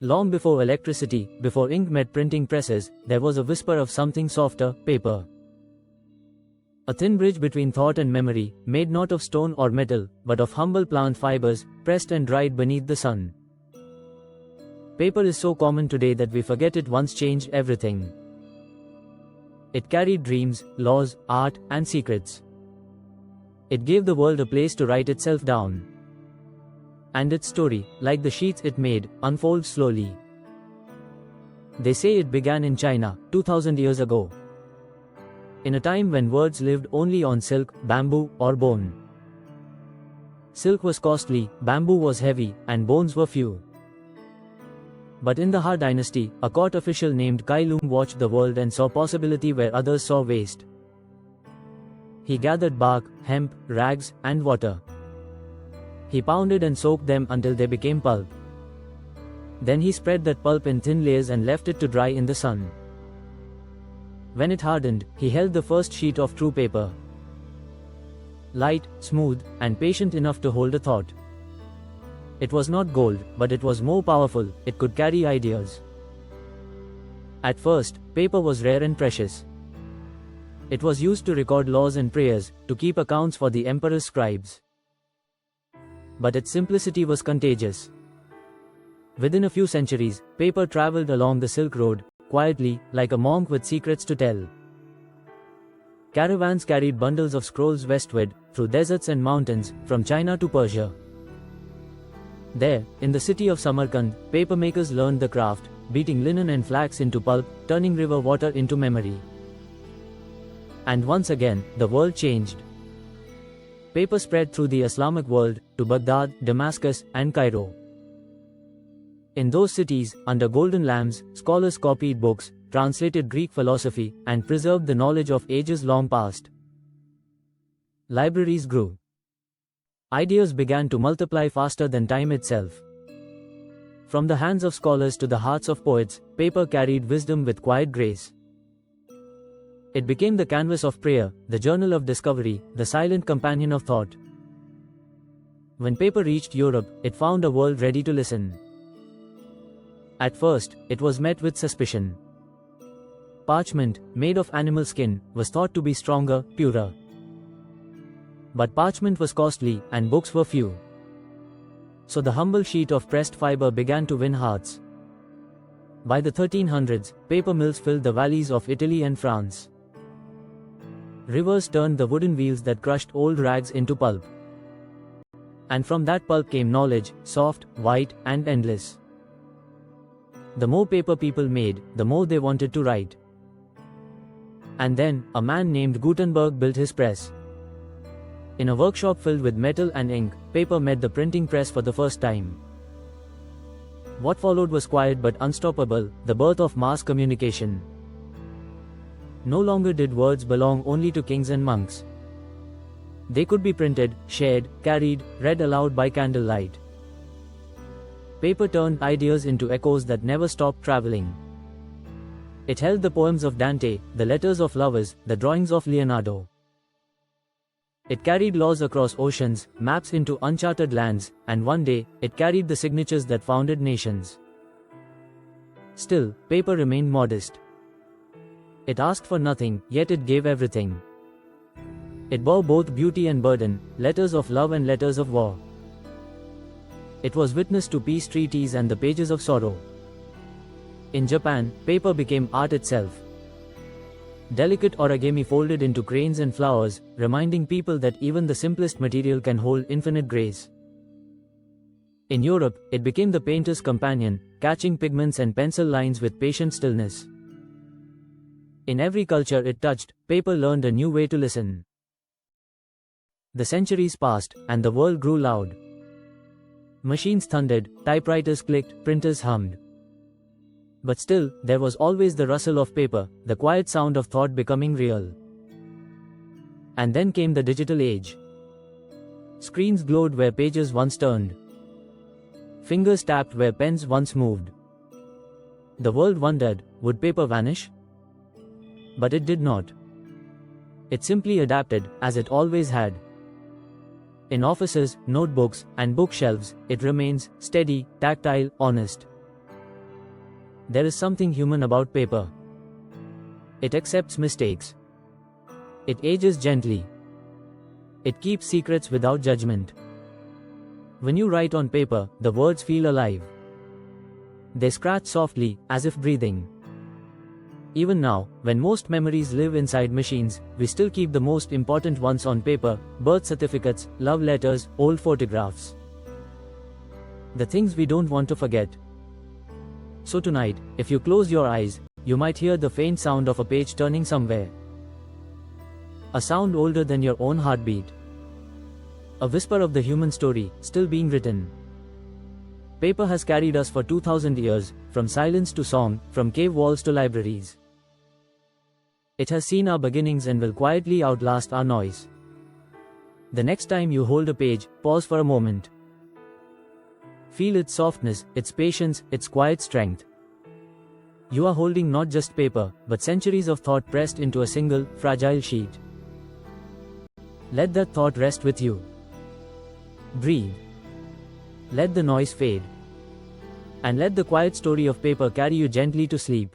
Long before electricity, before ink met printing presses, there was a whisper of something softer: paper. A thin bridge between thought and memory, made not of stone or metal, but of humble plant fibers, pressed and dried beneath the sun. Paper is so common today that we forget it once changed everything. It carried dreams, laws, art, and secrets. It gave the world a place to write itself down. And its story, like the sheets it made, unfolds slowly. They say it began in China, 2000 years ago. In a time when words lived only on silk, bamboo, or bone. Silk was costly, bamboo was heavy, and bones were few. But in the Ha dynasty, a court official named Kai Lung watched the world and saw possibility where others saw waste. He gathered bark, hemp, rags, and water. He pounded and soaked them until they became pulp. Then he spread that pulp in thin layers and left it to dry in the sun. When it hardened, he held the first sheet of true paper. Light, smooth, and patient enough to hold a thought. It was not gold, but it was more powerful. It could carry ideas. At first, paper was rare and precious. It was used to record laws and prayers, to keep accounts for the emperor's scribes. But its simplicity was contagious. Within a few centuries, paper traveled along the Silk Road, quietly, like a monk with secrets to tell. Caravans carried bundles of scrolls westward, through deserts and mountains, from China to Persia. There, in the city of Samarkand, papermakers learned the craft, beating linen and flax into pulp, turning river water into memory. And once again, the world changed. Paper spread through the Islamic world, to Baghdad, Damascus, and Cairo. In those cities, under golden lamps, scholars copied books, translated Greek philosophy, and preserved the knowledge of ages long past. Libraries grew. Ideas began to multiply faster than time itself. From the hands of scholars to the hearts of poets, paper carried wisdom with quiet grace. It became the canvas of prayer, the journal of discovery, the silent companion of thought. When paper reached Europe, it found a world ready to listen. At first, it was met with suspicion. Parchment, made of animal skin, was thought to be stronger, purer. But parchment was costly, and books were few. So the humble sheet of pressed fiber began to win hearts. By the 1300s, paper mills filled the valleys of Italy and France. Rivers turned the wooden wheels that crushed old rags into pulp. And from that pulp came knowledge, soft, white, and endless. The more paper people made, the more they wanted to write. And then, a man named Gutenberg built his press. In a workshop filled with metal and ink, paper met the printing press for the first time. What followed was quiet but unstoppable, the birth of mass communication. No longer did words belong only to kings and monks. They could be printed, shared, carried, read aloud by candlelight. Paper turned ideas into echoes that never stopped traveling. It held the poems of Dante, the letters of lovers, the drawings of Leonardo. It carried laws across oceans, maps into uncharted lands, and one day, it carried the signatures that founded nations. Still, paper remained modest. It asked for nothing, yet it gave everything. It bore both beauty and burden, letters of love and letters of war. It was witness to peace treaties and the pages of sorrow. In Japan, paper became art itself. Delicate origami folded into cranes and flowers, reminding people that even the simplest material can hold infinite grace. In Europe, it became the painter's companion, catching pigments and pencil lines with patient stillness. In every culture it touched, paper learned a new way to listen. The centuries passed, and the world grew loud. Machines thundered, typewriters clicked, printers hummed. But still, there was always the rustle of paper, the quiet sound of thought becoming real. And then came the digital age. Screens glowed where pages once turned. Fingers tapped where pens once moved. The world wondered, would paper vanish? But it did not. It simply adapted, as it always had. In offices, notebooks, and bookshelves, it remains, steady, tactile, honest. There is something human about paper. It accepts mistakes. It ages gently. It keeps secrets without judgment. When you write on paper, the words feel alive. They scratch softly, as if breathing. Even now, when most memories live inside machines, we still keep the most important ones on paper: birth certificates, love letters, old photographs. The things we don't want to forget. So tonight, if you close your eyes, you might hear the faint sound of a page turning somewhere. A sound older than your own heartbeat. A whisper of the human story, still being written. Paper has carried us for 2000 years, from silence to song, from cave walls to libraries. It has seen our beginnings and will quietly outlast our noise. The next time you hold a page, pause for a moment. Feel its softness, its patience, its quiet strength. You are holding not just paper, but centuries of thought pressed into a single, fragile sheet. Let that thought rest with you. Breathe. Let the noise fade. And let the quiet story of paper carry you gently to sleep.